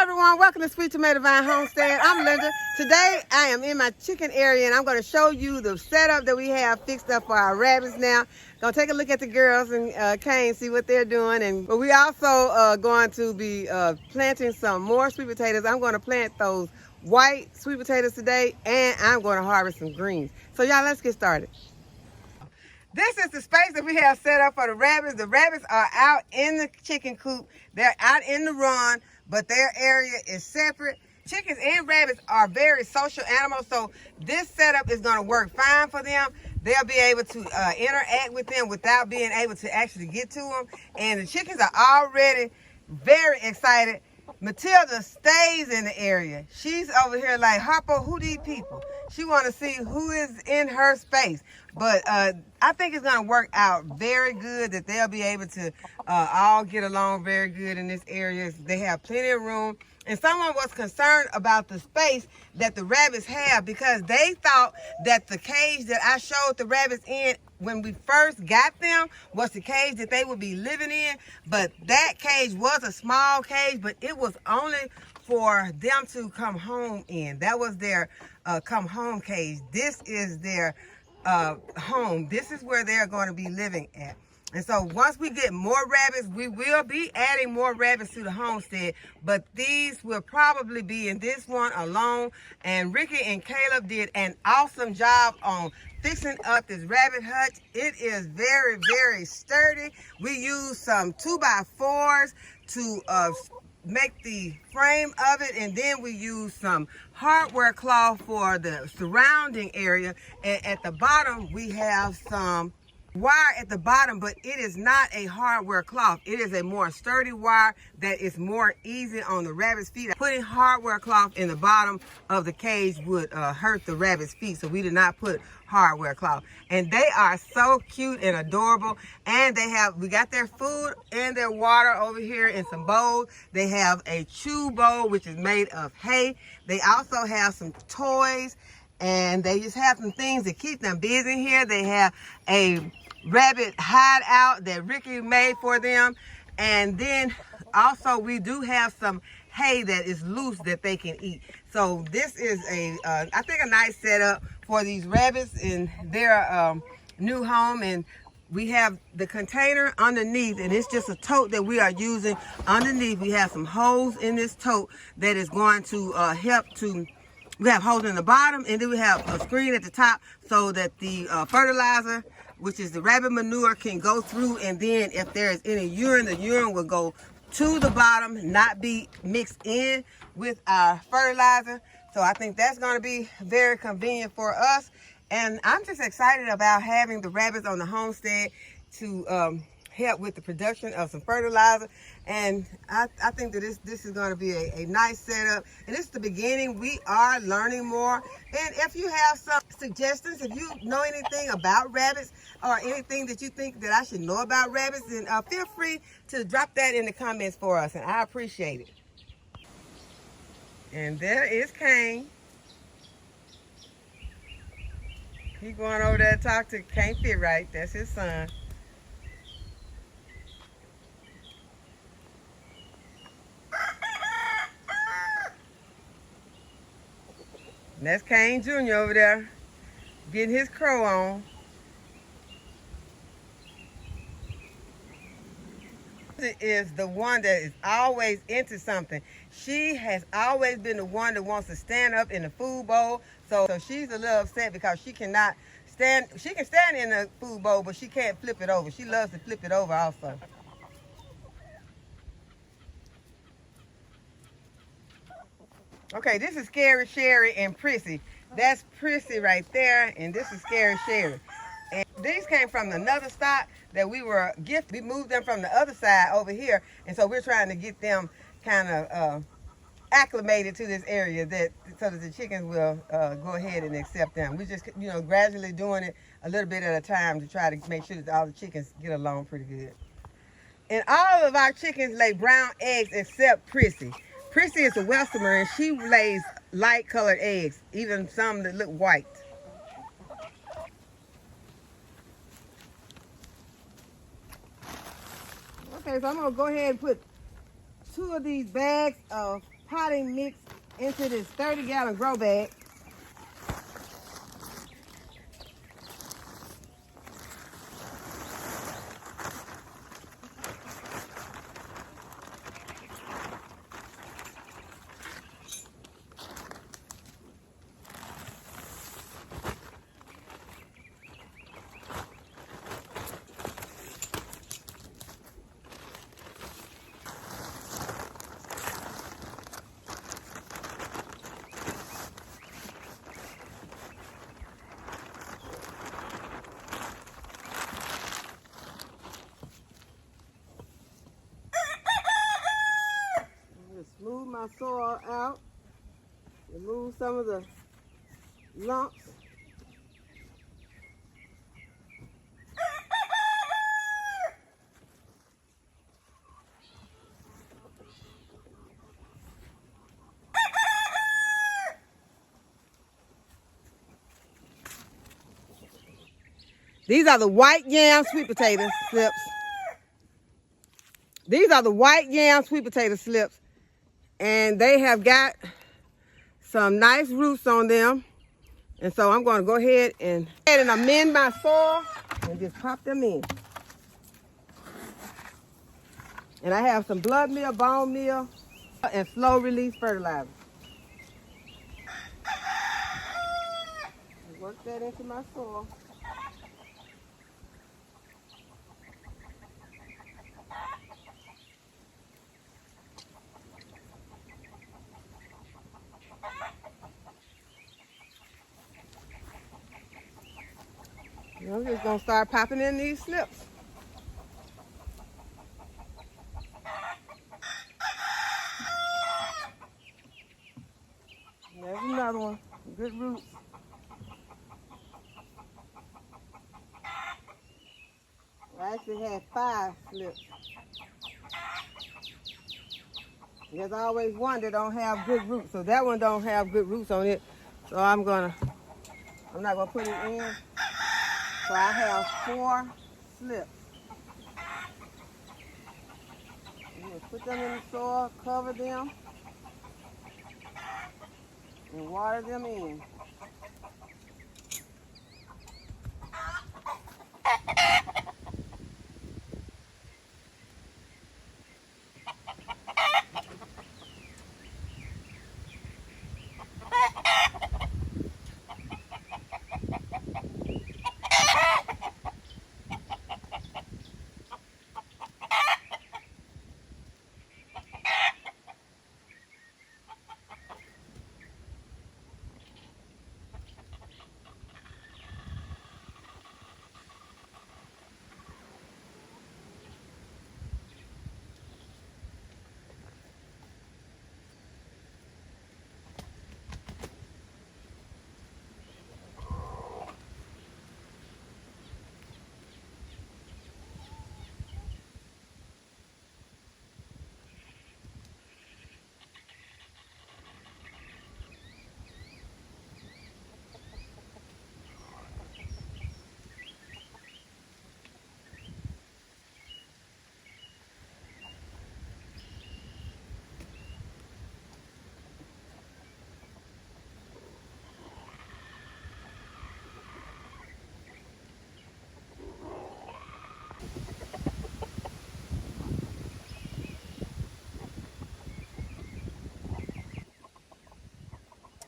everyone, welcome to Sweet Tomato Vine Homestead. I'm Linda. Today I am in my chicken area and I'm going to show you the setup that we have fixed up for our rabbits now. Gonna take a look at the girls and Kane, see what they're doing. And but we also going to be planting some more sweet potatoes. I'm going to plant those white sweet potatoes today, and I'm going to harvest some greens. So y'all, let's get started. This is the space that we have set up for the rabbits. The rabbits are out in the chicken coop. They're out in the run, but their area is separate. Chickens and rabbits are very social animals, so this setup is going to work fine for them. They'll be able to interact with them without being able to actually get to them. And the chickens are already very excited. Matilda stays in the area. She's over here like, Harpo, who these people? She want to see who is in her space. But I think it's going to work out very good, that they'll be able to all get along very good in this area. They have plenty of room. And someone was concerned about the space that the rabbits have, because they thought that the cage that I showed the rabbits in when we first got them was the cage that they would be living in. But that cage was a small cage, but it was only for them to come home in. That was their come home cage. This is their home. This is where they're going to be living at. And so once we get more rabbits, we will be adding more rabbits to the homestead, but these will probably be in this one alone. And Ricky and Caleb did an awesome job on fixing up this rabbit hutch. It is very, very sturdy. We used some 2x4s to make the frame of it, and then we use some hardware cloth for the surrounding area. And at the bottom we have some wire at the bottom, but it is not a hardware cloth. It is a more sturdy wire that is more easy on the rabbit's feet. Putting hardware cloth in the bottom of the cage would hurt the rabbit's feet, so we did not put hardware cloth. And they are so cute and adorable. And we got their food and their water over here in some bowls. They have a chew bowl, which is made of hay. They also have some toys, and they just have some things to keep them busy here. They have a rabbit hideout that Ricky made for them. And then also we do have some hay that is loose that they can eat. So this is I think a nice setup for these rabbits in their new home. And we have the container underneath, and it's just a tote that we are using underneath. We have some holes in this tote that is going to help to, we have holes in the bottom, and then we have a screen at the top so that the fertilizer, which is the rabbit manure, can go through. And then if there is any urine, the urine will go to the bottom, not be mixed in with our fertilizer. So I think that's going to be very convenient for us. And I'm just excited about having the rabbits on the homestead to help with the production of some fertilizer. And I think that this is going to be a nice setup. And it's the beginning. We are learning more. And if you have some suggestions, if you know anything about rabbits or anything that you think that I should know about rabbits, then feel free to drop that in the comments for us, and I appreciate it. And there is Kane. He's going over there to talk to, can't fit right. That's his son. And that's Kane Jr. over there getting his crow on. Is the one that is always into something. She has always been the one that wants to stand up in the food bowl. So she's a little upset because she cannot stand. She can stand in the food bowl, but she can't flip it over. She loves to flip it over also. Okay, this is Scary Sherry and Prissy. That's Prissy right there, and this is Scary Sherry. And these came from another stock that we were gifted. We moved them from the other side over here, and so we're trying to get them kind of acclimated to this area, so that the chickens will go ahead and accept them. We're just, gradually doing it a little bit at a time to try to make sure that all the chickens get along pretty good. And all of our chickens lay brown eggs except Prissy. Prissy is a Westerner, and she lays light colored eggs, even some that look white. Okay, so I'm gonna go ahead and put 2 of these bags of potting mix into this 30-gallon grow bag. Smooth my soil out, remove some of the lumps. These are the white yam sweet potato slips. These are the white yam sweet potato slips. And they have got some nice roots on them. And so I'm going to go ahead and amend my soil and just pop them in. And I have some blood meal, bone meal, and slow release fertilizer. Work that into my soil. I'm just going to start popping in these slips. There's another one. Good roots. I actually had 5 slips. There's always one that don't have good roots. So that one don't have good roots on it. So I'm not going to put it in. So I have 4 slips. I'm going to put them in the soil, cover them, and water them in.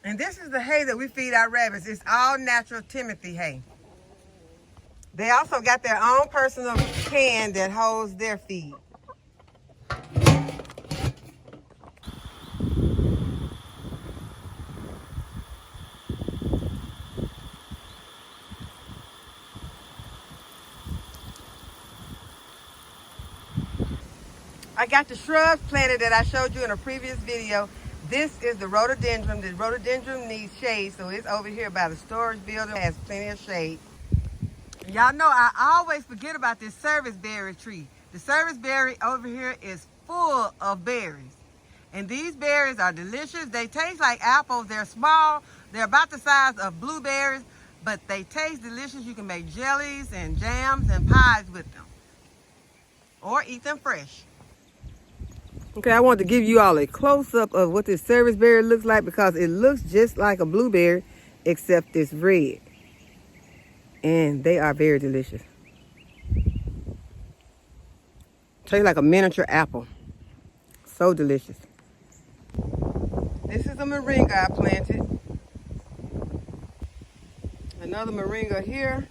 And this is the hay that we feed our rabbits. It's all natural Timothy hay. They also got their own personal can that holds their feed. I got the shrubs planted that I showed you in a previous video. This is the rhododendron. The rhododendron needs shade, so it's over here by the storage building. It has plenty of shade. Y'all know I always forget about this service berry tree. The service berry over here is full of berries. And these berries are delicious. They taste like apples. They're small. They're about the size of blueberries, but they taste delicious. You can make jellies and jams and pies with them, or eat them fresh. Okay, I want to give you all a close-up of what this service berry looks like because it looks just like a blueberry except it's red. And they are very delicious. Tastes like a miniature apple. So delicious. This is a moringa I planted. Another moringa here.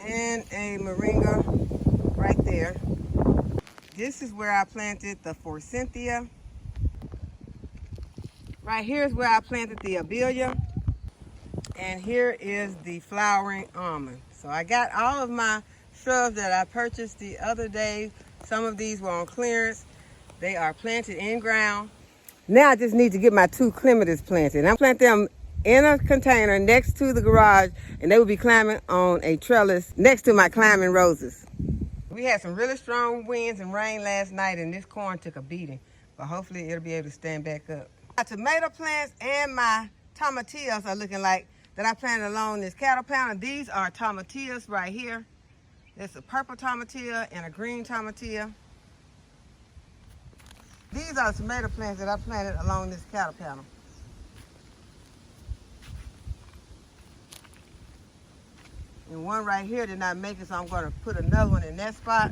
And a moringa right there. This is where I planted the forsythia. Right here is where I planted the abelia. And here is the flowering almond. So I got all of my shrubs that I purchased the other day. Some of these were on clearance. They are planted in ground. Now I just need to get my 2 clematis planted. And I plant them in a container next to the garage, and they will be climbing on a trellis next to my climbing roses. We had some really strong winds and rain last night, and this corn took a beating. But hopefully it'll be able to stand back up. My tomato plants and my tomatillos are looking like that I planted along this cattle panel. These are tomatillos right here. There's a purple tomatillo and a green tomatillo. These are the tomato plants that I planted along this cattle panel. And one right here did not make it, so I'm going to put another one in that spot.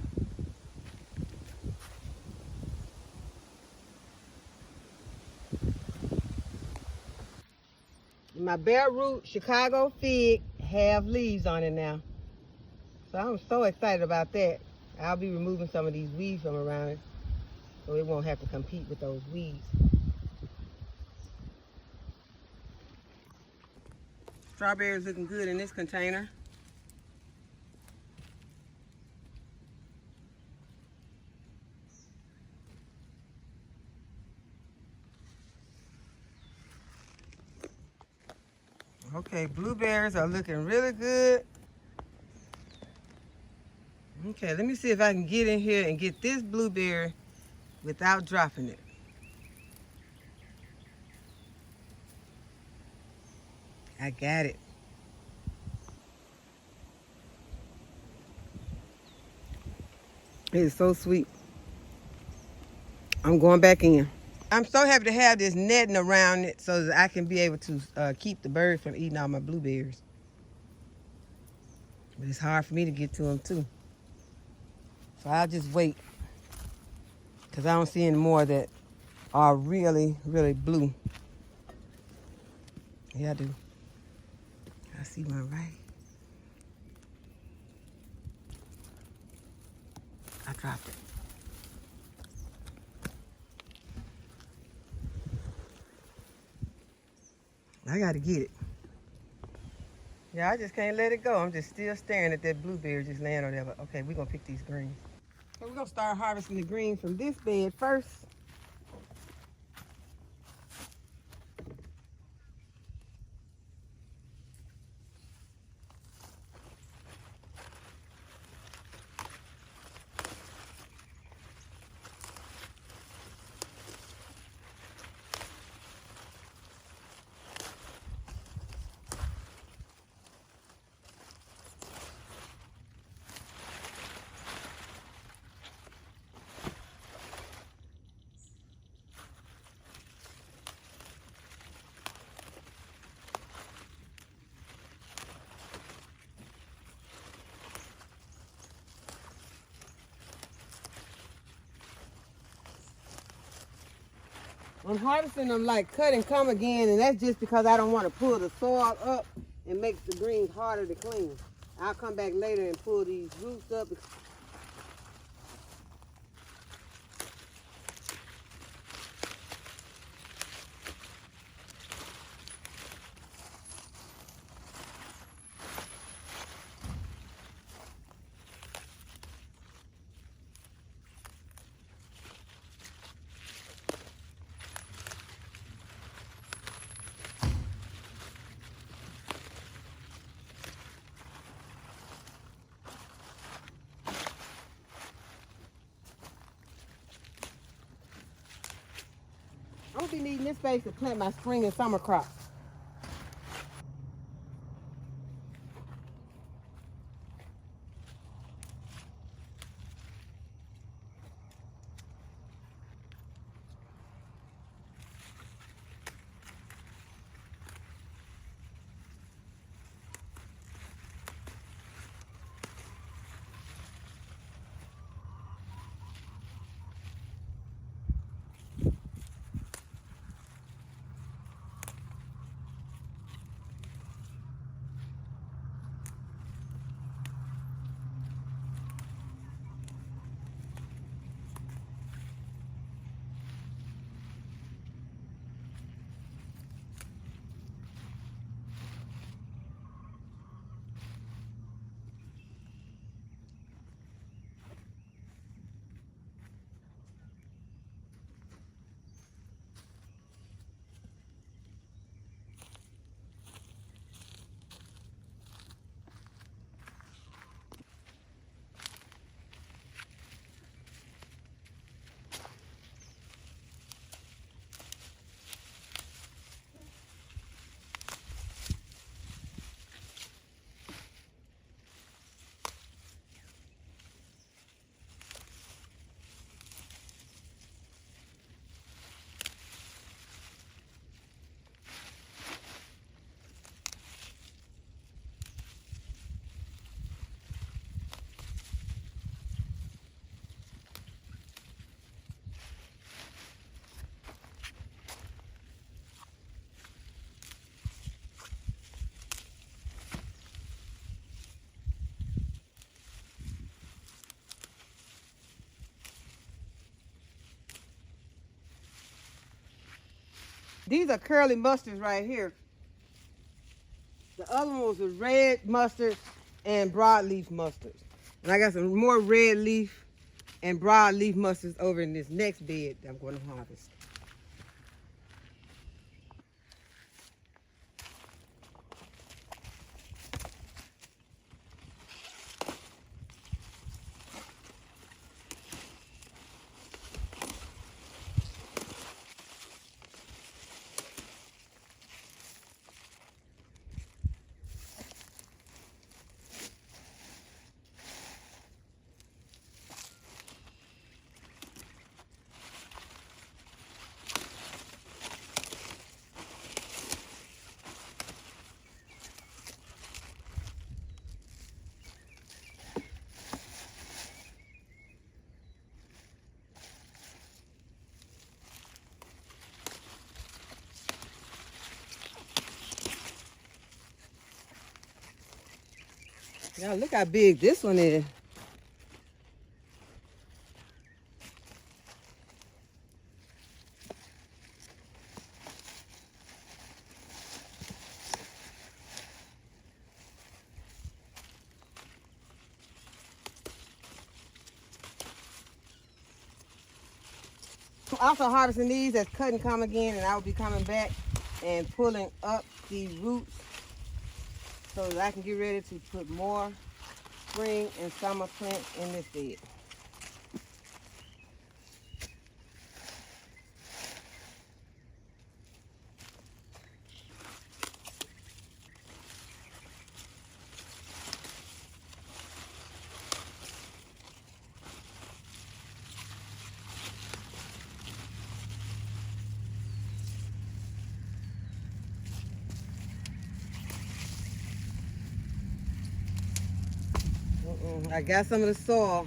My bare root Chicago fig have leaves on it now. So I'm so excited about that. I'll be removing some of these weeds from around it so it won't have to compete with those weeds. Strawberries looking good in this container. Okay, blueberries are looking really good. Okay, let me see if I can get in here and get this blueberry without dropping it. I got it. It is so sweet. I'm going back in. I'm so happy to have this netting around it so that I can be able to keep the birds from eating all my blueberries. But it's hard for me to get to them too. So I'll just wait because I don't see any more that are really, really blue. Yeah, I do. I see one right. I dropped it. I gotta get it. Yeah, I just can't let it go. I'm just still staring at that blueberry just laying on there. But okay, we're gonna pick these greens. So we're gonna start harvesting the greens from this bed first. I'm harvesting them like cut and come again, and that's just because I don't want to pull the soil up and make the greens harder to clean. I'll come back later and pull these roots up. I'm gonna be needing this space to plant my spring and summer crops. These are curly mustards right here. The other ones was red mustard and broadleaf mustards. And I got some more red leaf and broadleaf mustards over in this next bed that I'm going to harvest. Now look how big this one is. I'm also harvesting these as cut and come again, and I will be coming back and pulling up the roots so that I can get ready to put more spring and summer plants in this bed. I got some of the soil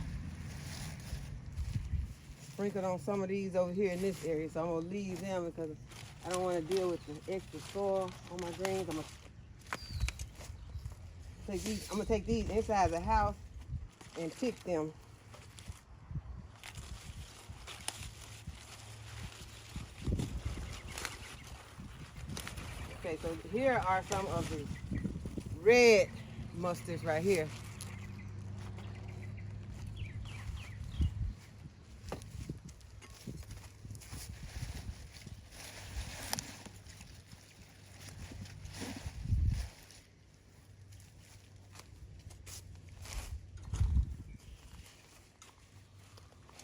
sprinkled on some of these over here in this area, so I'm gonna leave them because I don't want to deal with the extra soil on my greens. I'm gonna take these inside the house and pick them. Okay, so here are some of the red mustards right here.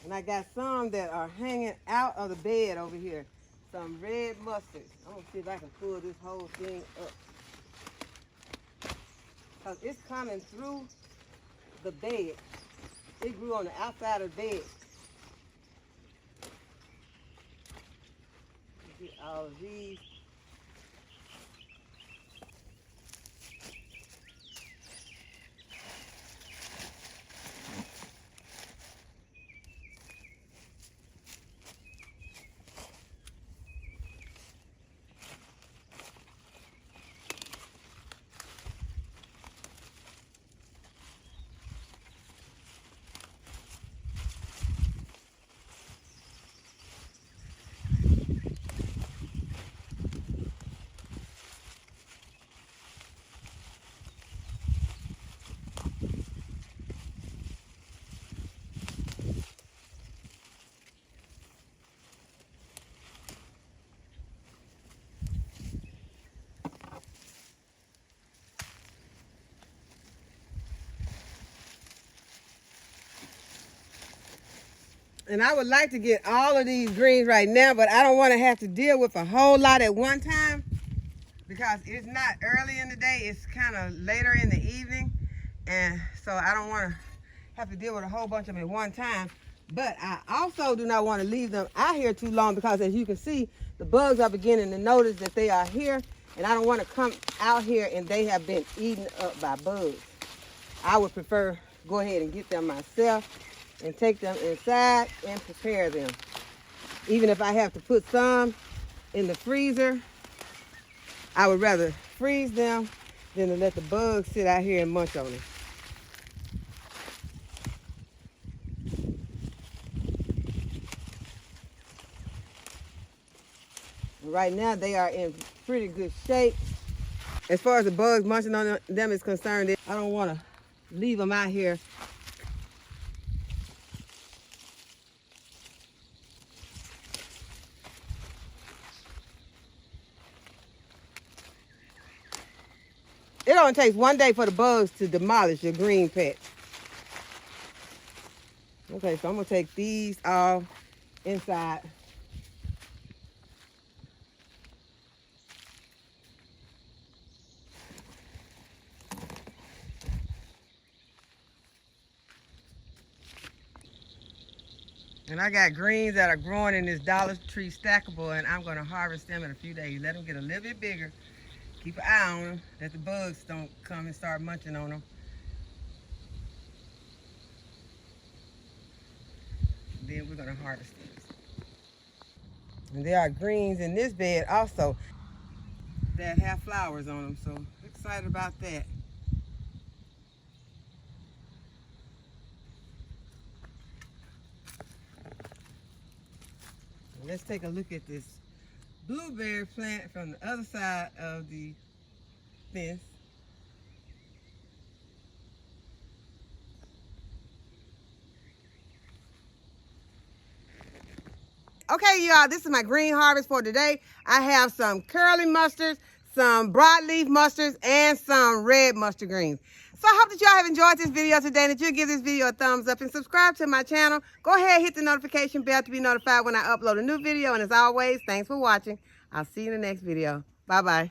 And I got some that are hanging out of the bed over here. Some red mustard. I'm gonna see if I can pull this whole thing up. Because it's coming through the bed. It grew on the outside of the bed. Get all of these. And I would like to get all of these greens right now, but I don't want to have to deal with a whole lot at one time because it's not early in the day. It's kind of later in the evening. And so I don't want to have to deal with a whole bunch of them at one time. But I also do not want to leave them out here too long because, as you can see, the bugs are beginning to notice that they are here. And I don't want to come out here and they have been eaten up by bugs. I would prefer go ahead and get them myself and take them inside and prepare them. Even if I have to put some in the freezer, I would rather freeze them than to let the bugs sit out here and munch on them. Right now, they are in pretty good shape. As far as the bugs munching on them is concerned, I don't want to leave them out here. It only takes 1 day for the bugs to demolish your green patch. Okay, so I'm gonna take these off inside. And I got greens that are growing in this Dollar Tree stackable, and I'm gonna harvest them in a few days. Let them get a little bit bigger. Keep an eye on them, that the bugs don't come and start munching on them. Then we're gonna harvest these. And there are greens in this bed also that have flowers on them, so excited about that. Let's take a look at this blueberry plant from the other side of the fence. Okay, y'all, this is my green harvest for today. I have some curly mustards, some broadleaf mustards, and some red mustard greens. So I hope that y'all have enjoyed this video today and that you'll give this video a thumbs up and subscribe to my channel. Go ahead and hit the notification bell to be notified when I upload a new video. And as always, thanks for watching. I'll see you in the next video. Bye-bye.